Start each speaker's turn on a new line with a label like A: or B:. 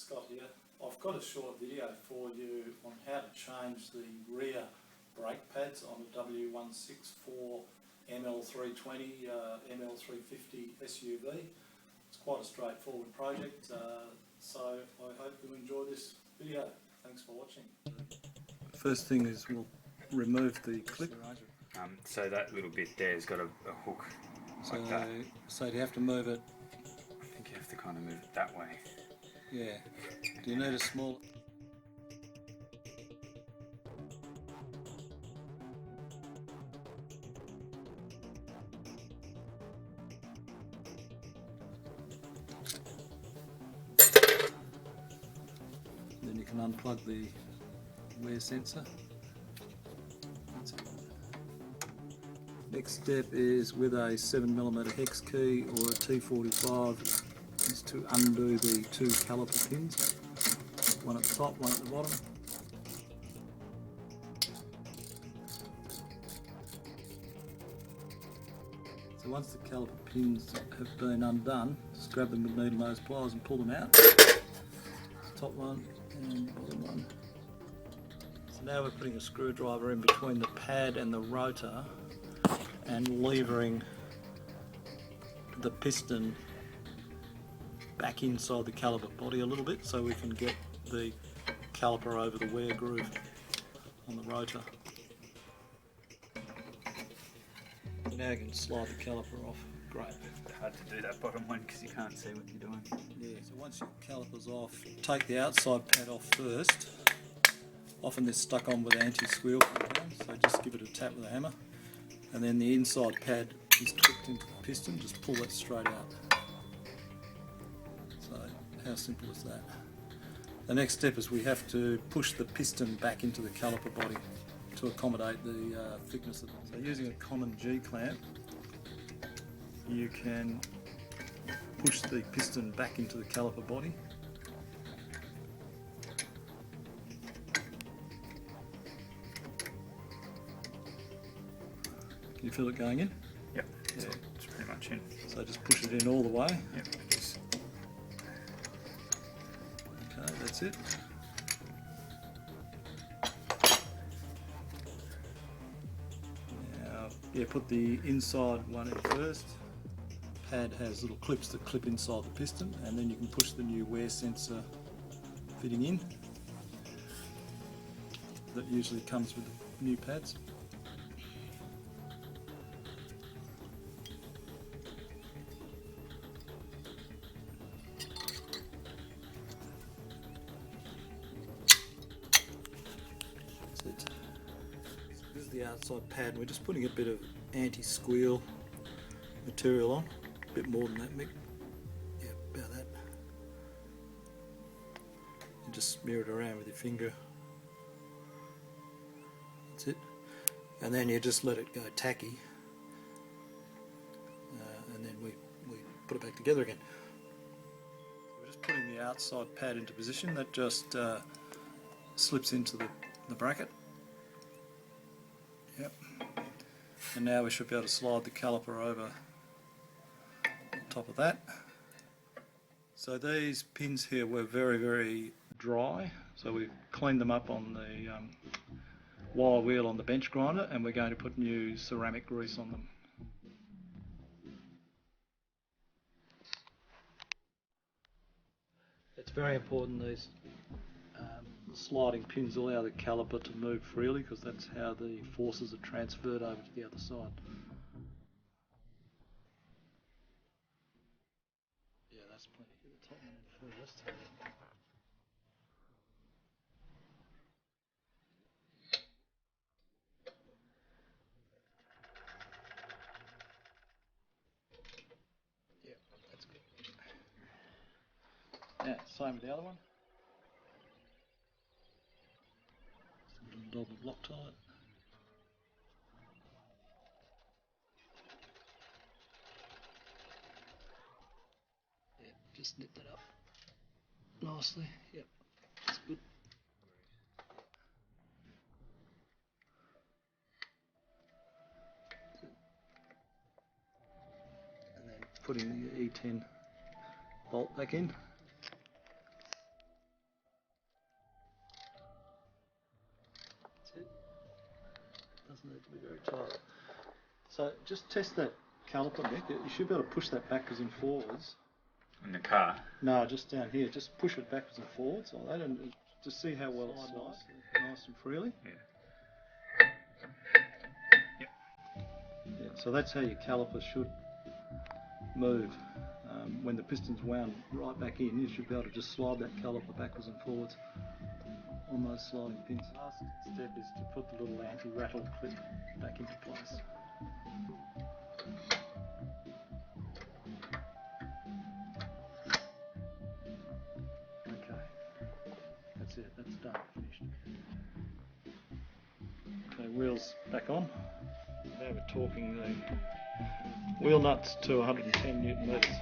A: Scott here. I've got a short video for you on how to change the rear brake pads on a W164 ML320 ML350 SUV. It's quite a straightforward project, so I hope you enjoy this video. Thanks for watching.
B: First thing is we'll remove the clip.
C: So that little bit there's got a hook like that.
B: So do you have to move it?
C: I think you have to kind of move it that way.
B: Yeah. Do you need a small... Then you can unplug the wear sensor. That's it. Next step is with a 7mm hex key or a T45 is to undo the two caliper pins, one at the top, one at the bottom. So once the caliper pins have been undone, just grab them with needle nose pliers and pull them out. Top one and bottom one. So now we're putting a screwdriver in between the pad and the rotor and levering the piston back inside the caliper body a little bit so we can get the caliper over the wear groove on the rotor. Now you can slide the caliper off. Great.
C: Hard to do that bottom one because you can't see what you're doing.
B: Yeah, so once your caliper's off, take the outside pad off first. Often they're stuck on with anti-squeal, so just give it a tap with a hammer. And then the inside pad is tweaked into the piston, just pull that straight out. So how simple is that? The next step is we have to push the piston back into the caliper body to accommodate the thickness of it. So using a common G-clamp, you can push the piston back into the caliper body. Can you feel it going in?
C: Yep,
B: yeah.
C: It's pretty much in.
B: So just push it in all the way.
C: Yep.
B: Okay, that's it. Now, yeah, put the inside one in first. Pad has little clips that clip inside the piston, and then you can push the new wear sensor fitting in. That usually comes with the new pads. This is the outside pad. We're just putting a bit of anti-squeal material on. A bit more than that, Mick. Yeah, about that. And just smear it around with your finger. That's it. And then you just let it go tacky. And then we put it back together again. So we're just putting the outside pad into position. That just slips into the bracket. Yep. And now we should be able to slide the caliper over on top of that. So these pins here were very, very dry. So we've cleaned them up on the wire wheel on the bench grinder, and we're going to put new ceramic grease on them. It's very important these sliding pins allow the caliper to move freely, because that's how the forces are transferred over to the other side. Yeah, that's plenty. Get the top one in first. Yeah, that's good. Yeah, same with the other one. Double Loctite. Yeah, just nip that up nicely. Yep, that's good. And then putting the E10 bolt back in. doesn't need to be very tight. So just test that caliper, Nick. You should be able to push that backwards and forwards.
C: In the car.
B: No, just down here. Just push it backwards and forwards like that, and just see how well it slides, nice and freely.
C: Yeah. Yep.
B: Yeah, so that's how your caliper should move. When the piston's wound right back in, you should be able to just slide that caliper backwards and forwards on those sliding pins. The last step is to put the little anti-rattle clip back into place. Okay, that's it, that's done, finished. Okay, wheels back on. Now we're talking the wheel nuts to 110 Newton meters.